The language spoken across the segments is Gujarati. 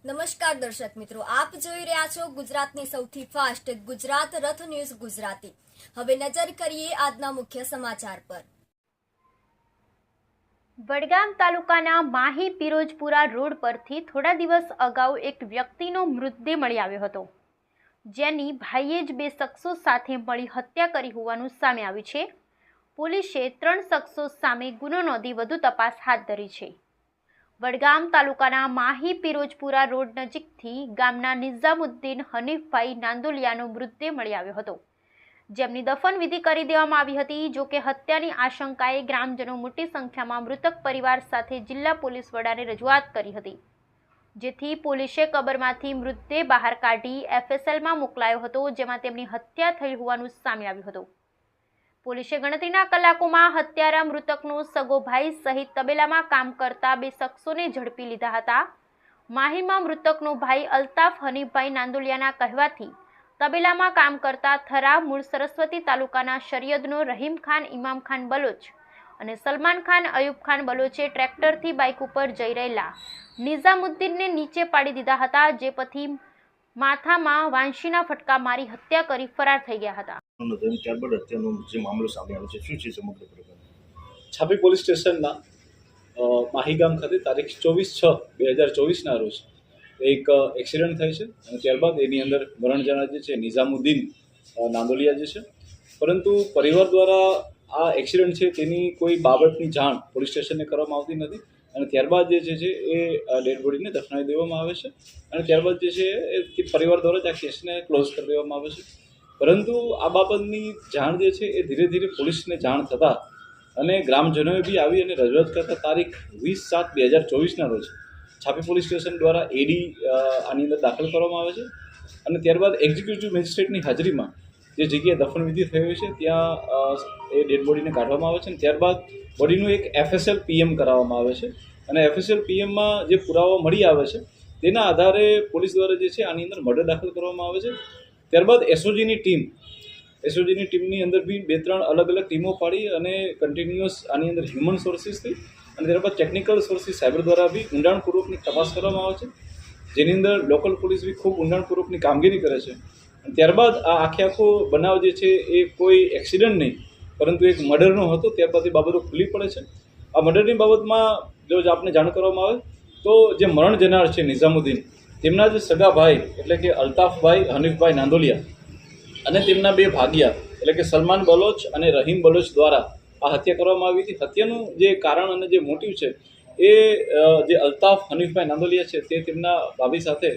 નમસ્કાર દર્શક મિત્રો, આપ જોઈ રહ્યા છો ગુજરાતની સૌથી ફાસ્ટ ગુજરાત રથ ન્યૂઝ ગુજરાતી। હવે નજર કરીએ આજના મુખ્ય સમાચાર પર। વડગામ તાલુકાના માહી પિરોજપુરા રોડ પરથી થોડા દિવસ અગાઉ એક વ્યક્તિનો મૃતદેહ મળી આવ્યો હતો, જેની ભાઈએ જ બે શખ્સો સાથે મળી હત્યા કરી હોવાનું સામે આવ્યું છે। પોલીસે 3 શખ્સો સામે ગુનો નોંધી વધુ તપાસ હાથ ધરી છે। વડગામ તાલુકાના માહી પિરોજપુરા રોડ નજીકથી ગામના નિઝામુદ્દીન હનીફભાઈ નાંદોલિયાનો મૃતદેહ મળી આવ્યો હતો, જેમની દફન વિધિ કરી દેવામાં આવી હતી। જો કે હત્યાની આશંકાએ ગ્રામજનો મોટી સંખ્યામાં મૃતક પરિવાર સાથે જિલ્લા પોલીસ વડાને રજૂઆત કરી હતી, જેથી પોલીસે કબરમાંથી મૃતદેહ બહાર કાઢી એફએસએલમાં મોકલાયો હતો, જેમાં તેમની હત્યા થઈ હોવાનું સામે આવ્યું હતું। પોલીસે ગણતરીના કલાકોમાં હત્યારા મૃતકનો સગો ભાઈ સહિત તબેલામાં કામ કરતા બે શખ્સોને ઝડપી લીધા હતા। માહીમાં મૃતકનો ભાઈ અલ્તાફ હનીફભાઈ નાંદોલિયાના કહેવાથી તબેલામાં કામ કરતા થરા મૂળ સરસ્વતી તાલુકાના શરિયદનો રહીમ ખાન ઇમામ ખાન બલોચ અને સલમાન ખાન અયુબ ખાન બલોચે ટ્રેક્ટરથી બાઇક ઉપર જઈ રહેલા નિઝામુદ્દીનને નીચે પાડી દીધા હતા, જે પછી માથામાં વાંશીના ફટકા મારી હત્યા કરી ફરાર થઈ ગયા હતા। ત્યારબાદ હત્યાનો જે મામલો સામે આવ્યો છે, શું છે સમગ્ર પ્રકરણ? છાપી પોલીસ સ્ટેશનના માહી ગામ ખાતે તારીખ 24/6/2024ના રોજ એક એક્સિડન્ટ થાય છે અને ત્યારબાદ એની અંદર મરણ જનાર જે છે નિઝામુદ્દીન નાંદોલિયા જે છે, પરંતુ પરિવાર દ્વારા આ એક્સિડન્ટ છે તેની કોઈ બાબતની જાણ પોલીસ સ્ટેશનને કરવામાં આવતી નથી અને ત્યારબાદ જે છે એ ડેડ બોડીને દફનાવી દેવામાં આવે છે અને ત્યારબાદ જે છે એ પરિવાર દ્વારા જ આ કેસને ક્લોઝ કરી દેવામાં આવે છે। પરંતુ આ બાબતની જાણ જે છે એ ધીરે ધીરે પોલીસને જાણ થતાં અને ગ્રામજનોએ બી આવી અને રજૂઆત કરતાં તારીખ 20/7/2024ના રોજ છાપી પોલીસ સ્ટેશન દ્વારા એડી આની અંદર દાખલ કરવામાં આવે છે અને ત્યારબાદ એક્ઝિક્યુટિવ મેજિસ્ટ્રેટની હાજરીમાં જે જગ્યાએ દફનવિધિ થઈ હોય છે ત્યાં એ ડેડ બોડીને કાઢવામાં આવે છે અને ત્યારબાદ બોડીનું એક એફએસએલ પીએમ કરાવવામાં આવે છે અને એફએસએલ પીએમમાં જે પુરાવા મળી આવે છે તેના આધારે પોલીસ દ્વારા જે છે આની અંદર મર્ડર દાખલ કરવામાં આવે છે। ત્યારબાદ એસઓજીની ટીમની અંદર બી 2-3 અલગ અલગ ટીમો પાડી અને કન્ટિન્યુઅસ આની અંદર હ્યુમન સોર્સિસથી અને ત્યારબાદ ટેકનિકલ સોર્સિસ સાયબર દ્વારા બી ઊંડાણપૂર્વકની તપાસ કરવામાં આવે છે, જેની અંદર લોકલ પોલીસ બી ખૂબ ઊંડાણપૂર્વકની કામગીરી કરે છે। અને ત્યારબાદ આ આખો બનાવ જે છે એ કોઈ એક્સિડન્ટ નહીં પરંતુ એક મર્ડરનો હતો। ત્યારબાદ એ બાબતો ખુલ્લી પડે છે। આ મર્ડરની બાબતમાં જો આપને જાણ કરવામાં આવે તો જે મરણ જનાર છે નિઝામુદ્દીન, તેમના જે સગા ભાઈ એટલે કે અલ્તાફભાઈ હનીફભાઈ નાંદોલિયા અને તેમના બે ભાગિયા એટલે કે સલમાન બલોચ અને રહીમ બલોચ દ્વારા આ હત્યા કરવામાં આવી હતી। હત્યાનું જે કારણ અને જે મોટિવ છે એ જે અલ્તાફ હનીફભાઈ નાંદોલિયા છે તે તેમના ભાભી સાથે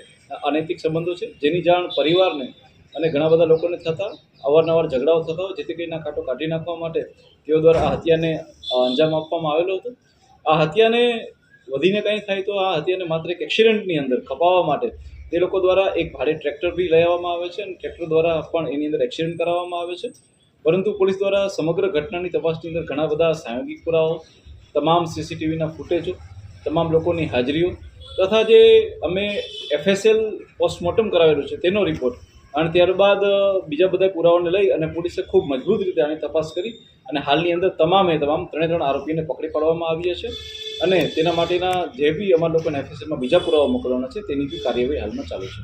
અનૈતિક સંબંધો છે, જેની જાણ પરિવારને અને ઘણા બધા લોકોને થતાં અવારનવાર ઝઘડાઓ થતા હોય, જેથી કરીને કાંટો કાઢી નાખવા માટે તેઓ દ્વારા આ હત્યાને અંજામ આપવામાં આવેલો હતો। આ હત્યાને વધીને કંઈ થાય તો આ હત્યાને માત્ર એક એક્સિડન્ટની અંદર ખપાવવા માટે તે લોકો દ્વારા એક ભારે ટ્રેક્ટર બી લઈ આવવામાં આવે છે અને ટ્રેક્ટર દ્વારા પણ એની અંદર એક્સિડન્ટ કરાવવામાં આવે છે। પરંતુ પોલીસ દ્વારા સમગ્ર ઘટનાની તપાસની અંદર ઘણા બધા સાંયોગિક પુરાવાઓ, તમામ સીસીટીવીના ફૂટેજો, તમામ લોકોની હાજરીઓ તથા જે અમે એફએસએલ પોસ્ટમોર્ટમ કરાવેલું છે તેનો રિપોર્ટ અને ત્યારબાદ બીજા બધા પુરાવાઓને લઈ અને પોલીસે ખૂબ મજબૂત રીતે આની તપાસ કરી અને હાલની અંદર તમામ 3 આરોપીને પકડી પાડવામાં આવ્યા છે અને તેના માટેના જે બી અમારા લોકોને એફએસએલમાં બીજા પુરાવા મોકલવાના છે તેની બી કાર્યવાહી હાલમાં ચાલુ છે।